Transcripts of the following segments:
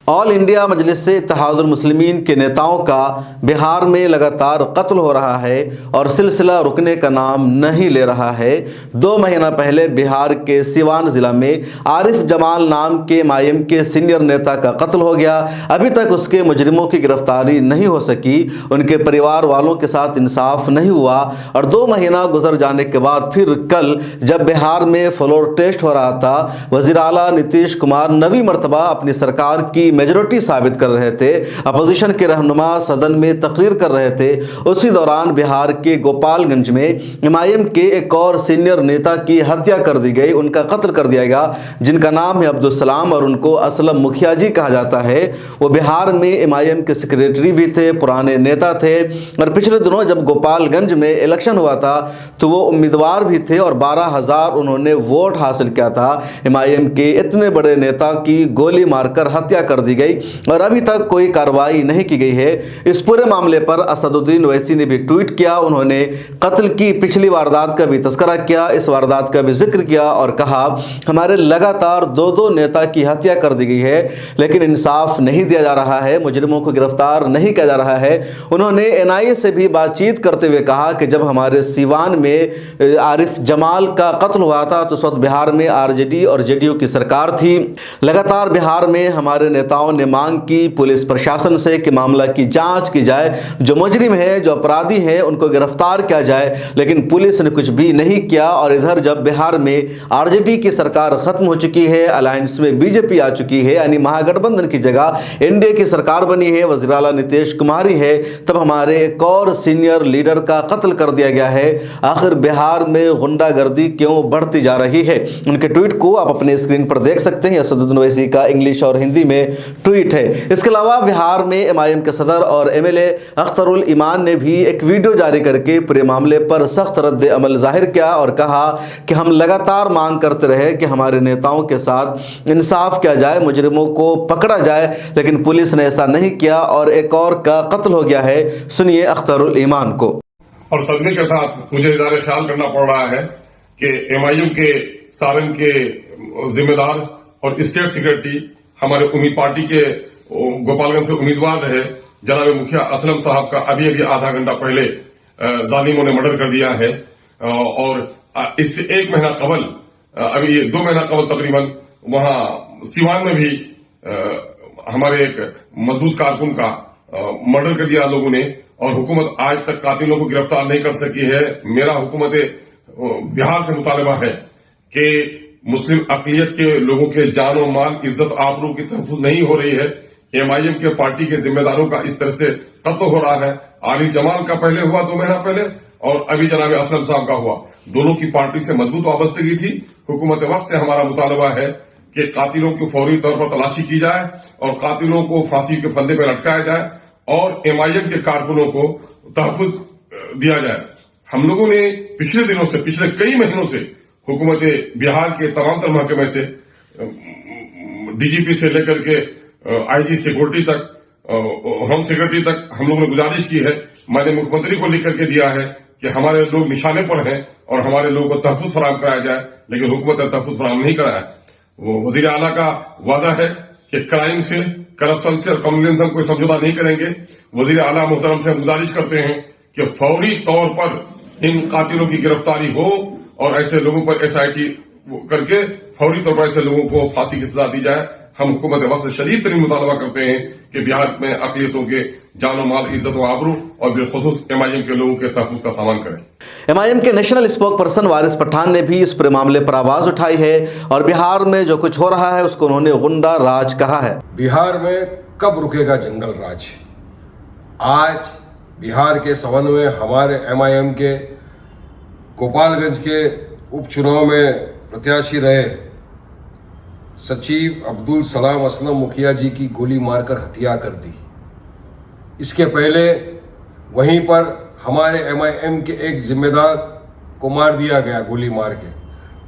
All India मजलिस से इत्तेहादुल मुस्लिमीन के नेताओं का बिहार में लगातार कत्ल हो रहा है और सिलसिला रुकने का नाम नहीं ले रहा है। 2 महीना पहले बिहार के सिवान ज़िला में आरिफ जमाल नाम के एमआईएम के सीनियर नेता का कत्ल हो गया। अभी तक उसके मुजरिमों की गिरफ्तारी नहीं हो सकी, उनके परिवार वालों के साथ इंसाफ नहीं हुआ और 2 महीना गुजर जाने के बाद फिर कल जब बिहार में फ्लोर टेस्ट हो रहा था, वज़ीर आला नीतीश कुमार नवी मरतबा अपनी सरकार की मेजॉरिटी साबित कर रहे थे, अपोजिशन के रहनुमा सदन में तकरीर कर रहे थे। उसी दौरान बिहार के गोपालगंज में एमआईएम के एक और सीनियर नेता की हत्या कर दी गई, उनका कत्ल कर दिया गया, जिनका नाम है अब्दुल सलाम और उनको असलम मुखिया जी कहा जाता है। वो बिहार में एमआईएम के सेक्रेटरी भी थे, पुराने नेता थे और पिछले दिनों जब गोपालगंज में इलेक्शन हुआ था तो वो उम्मीदवार भी थे और 12,000 उन्होंने वोट हासिल किया था। एमआईएम के इतने बड़े नेता की गोली मारकर हत्या कर दी गई और अभी तक कोई कार्रवाई नहीं की गई है। इस पूरे मामले पर असदुद्दीन ओवैसी ने भी ट्वीट किया। उन्होंने कत्ल की पिछली वारदात का भी तस्करा किया, इस वारदात का भी जिक्र किया और कहा हमारे लगातार 2 नेता की हत्या कर दी गई है लेकिन इंसाफ नहीं दिया जा रहा है, मुजरिमों को गिरफ्तार नहीं किया जा रहा है। उन्होंने एनआईए से भी बातचीत करते हुए कहा कि जब हमारे सीवान में आरिफ जमाल का कत्ल हुआ था तो उस वक्त बिहार में आरजेडी और जेडीयू की सरकार थी। लगातार बिहार में हमारे नेताओं ने मांग की पुलिस प्रशासन से कि मामला की जांच की जाए, जो मुजरिम है, जो अपराधी है, उनको गिरफ्तार किया जाए, लेकिन पुलिस ने कुछ भी नहीं किया। और इधर जब बिहार में आरजेडी की सरकार खत्म हो चुकी है, अलायंस में बीजेपी आ चुकी है, यानी महागठबंधन की जगह एनडीए की सरकार बनी है, वज़ीर आला नीतीश कुमार ही है, तब हमारे एक और सीनियर लीडर का कत्ल कर दिया गया है। आखिर बिहार में गुंडागर्दी क्यों बढ़ती जा रही है? उनके ट्वीट को आप अपने स्क्रीन पर देख सकते हैं। असदुद्दीन ओवैसी का इंग्लिश और हिंदी में ट्वीट है। इसके अलावा बिहार में एमआईएम के सदर और एमएलए अख्तरुल ईमान ने भी एक वीडियो जारी करके पूरे मामले पर सख्त रद्द अमल जाहिर किया और कहा कि हम लगातार मांग करते रहे कि हमारे नेताओं के साथ इंसाफ किया जाए, मुजरिमों को पकड़ा जाए, लेकिन पुलिस ने ऐसा नहीं किया और एक और का कत्ल हो गया है। सुनिए अख्तरुल ईमान को। और सदमे के साथ मुझे इज़हार ख्याल करना पड़ रहा है कि एमआईएम के सारण के जिम्मेदार और स्टेट सेक्रेटरी हमारे उम्मीद पार्टी के गोपालगंज से उम्मीदवार रहे जनाब मुखिया असलम साहब का अभी आधा घंटा पहले जालिमों ने मर्डर कर दिया है। और इससे 1 महीना कबल, अभी 2 महीना कबल तकरीबन वहां सिवान में भी हमारे एक मजबूत कारकुन का मर्डर कर दिया लोगों ने और हुकूमत आज तक कातिलों को गिरफ्तार नहीं कर सकी है। मेरा हुकूमत बिहार से मुतालबा है कि मुस्लिम अकलियत के लोगों के जान और माल, इज्जत आबरू की तहफ़्फ़ुज़ नहीं हो रही है। एमआईएम के पार्टी के जिम्मेदारों का इस तरह से कत्ल हो रहा है। आरिफ जमाल का पहले हुआ 2 महीना पहले और अभी जनाब असलम साहब का हुआ। दोनों की पार्टी से मजबूत वाबस्तगी थी। हुकूमत वक्त से हमारा मुतालबा है कि कातिलों की फौरी तौर पर तलाशी की जाए और कातिलों को फांसी के फंदे पर लटकाया जाए और एमआईएम के कारकुनों को तहफ़्फ़ुज़ दिया जाए। हम लोगों ने पिछले दिनों से, पिछले कई महीनों से हुकूमत बिहार के तमाम तर महकमे से, डीजीपी से लेकर के आईजी सिक्योरिटी तक, होम सेक्रेटरी तक हम लोगों ने गुजारिश की है। मैंने मुख्यमंत्री को लिख करके दिया है कि हमारे लोग निशाने पर हैं और हमारे लोगों को तहफ़्फ़ुज़ फराहम कराया जाए, लेकिन हुकूमत ने तहफ़्फ़ुज़ फराहम नहीं कराया। वो वज़ीर आला का वादा है कि क्राइम से, करप्शन से और कम्युनिज्म से कोई समझौता नहीं करेंगे। वज़ीर आला मोहतरम से हम गुजारिश करते हैं कि फौरी तौर पर इन कातिलों की गिरफ्तारी हो और ऐसे लोगों पर एसआईटी करके फौरी तौर पर ऐसे लोगों को फांसी की सजा दी जाए। हम हुकूमत वक्त से शदीद तरीन मुतालबा करते हैं कि बिहार में अकलियतों के जान माल, इज्जत व आबरू और बिलखुसूस एमआईएम के लोगों के तहफ़्फ़ुज़ का सामान करें। एमआईएम के नेशनल स्पोक पर्सन वारिस पठान ने भी इस पूरे मामले पर आवाज उठाई है और बिहार में जो कुछ हो रहा है उसको उन्होंने गुंडा राज कहा है। बिहार में कब रुकेगा जंगल राज? आज बिहार के संबंध में हमारे एमआईएम के गोपालगंज के उपचुनाव में प्रत्याशी रहे सचिव अब्दुल सलाम असलम मुखिया जी की गोली मारकर हत्या कर दी। इसके पहले वहीं पर हमारे एमआईएम के एक जिम्मेदार को मार दिया गया गोली मार के।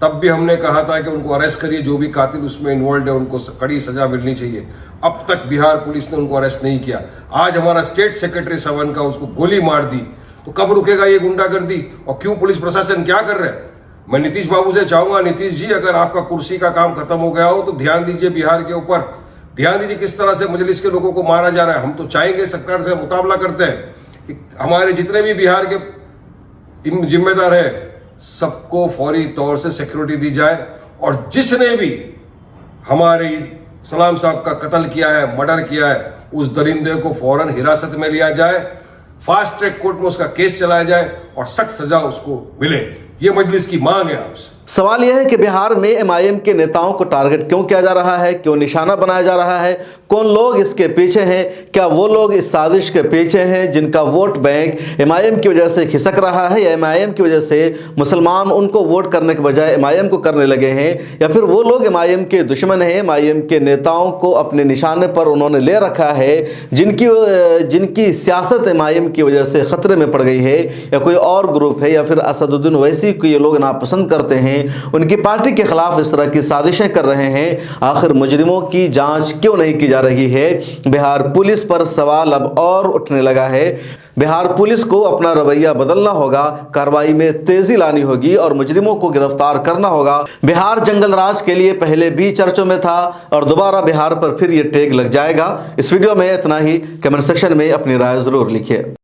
तब भी हमने कहा था कि उनको अरेस्ट करिए, जो भी कातिल उसमें इन्वॉल्व है उनको कड़ी सजा मिलनी चाहिए। अब तक बिहार पुलिस ने उनको अरेस्ट नहीं किया। आज हमारा स्टेट सेक्रेटरी सावन का उसको गोली मार दी, तो कब रुकेगा ये गुंडागर्दी? और क्यों पुलिस प्रशासन क्या कर रहा है? मैं नीतीश बाबू से चाहूंगा, नीतीश जी अगर आपका कुर्सी का काम खत्म हो गया हो तो ध्यान दीजिए बिहार के ऊपर। ध्यान दीजिए किस तरह से मजलिस के लोगों को मारा जा रहा है। हम तो चाहेंगे, सरकार से मुकाबला करते हैं कि हमारे जितने भी बिहार के जिम्मेदार है सबको फौरी तौर से सिक्योरिटी दी जाए, और जिसने भी हमारे सलाम साहब का कत्ल किया है, मर्डर किया है, उस दरिंदे को फौरन हिरासत में लिया जाए, फास्ट ट्रैक कोर्ट में उसका केस चलाया जाए और सख्त सजा उसको मिले। ये मजलिस की मांग है आपसे। सवाल यह है कि बिहार में एमआईएम के नेताओं को टारगेट क्यों किया जा रहा है, क्यों निशाना बनाया जा रहा है, कौन लोग इसके पीछे हैं? क्या वो लोग इस साजिश के पीछे हैं जिनका वोट बैंक एमआईएम की वजह से खिसक रहा है, या एमआईएम की वजह से मुसलमान उनको वोट करने के बजाय एमआईएम को करने लगे हैं, या फिर वो लोग एमआईएम के दुश्मन हैं, एमआईएम के नेताओं को अपने निशाने पर उन्होंने ले रखा है, जिनकी सियासत एमआईएम की वजह से खतरे में पड़ गई है, या कोई और ग्रुप है, या फिर असदुद्दीन ओवैसी को ये लोग नापसंद करते हैं, उनकी पार्टी के खिलाफ इस तरह की साजिशें कर रहे हैं। आखिर मुजरिमों की जांच क्यों नहीं की जा रही है? बिहार पुलिस पर सवाल अब और उठने लगा है। बिहार पुलिस को अपना रवैया बदलना होगा, कार्रवाई में तेजी लानी होगी और मुजरिमों को गिरफ्तार करना होगा। बिहार जंगल राज के लिए पहले भी चर्चों में था और दोबारा बिहार पर फिर ये टैग लग जाएगा। इस वीडियो में इतना ही। कमेंट सेक्शन में अपनी राय जरूर लिखिए।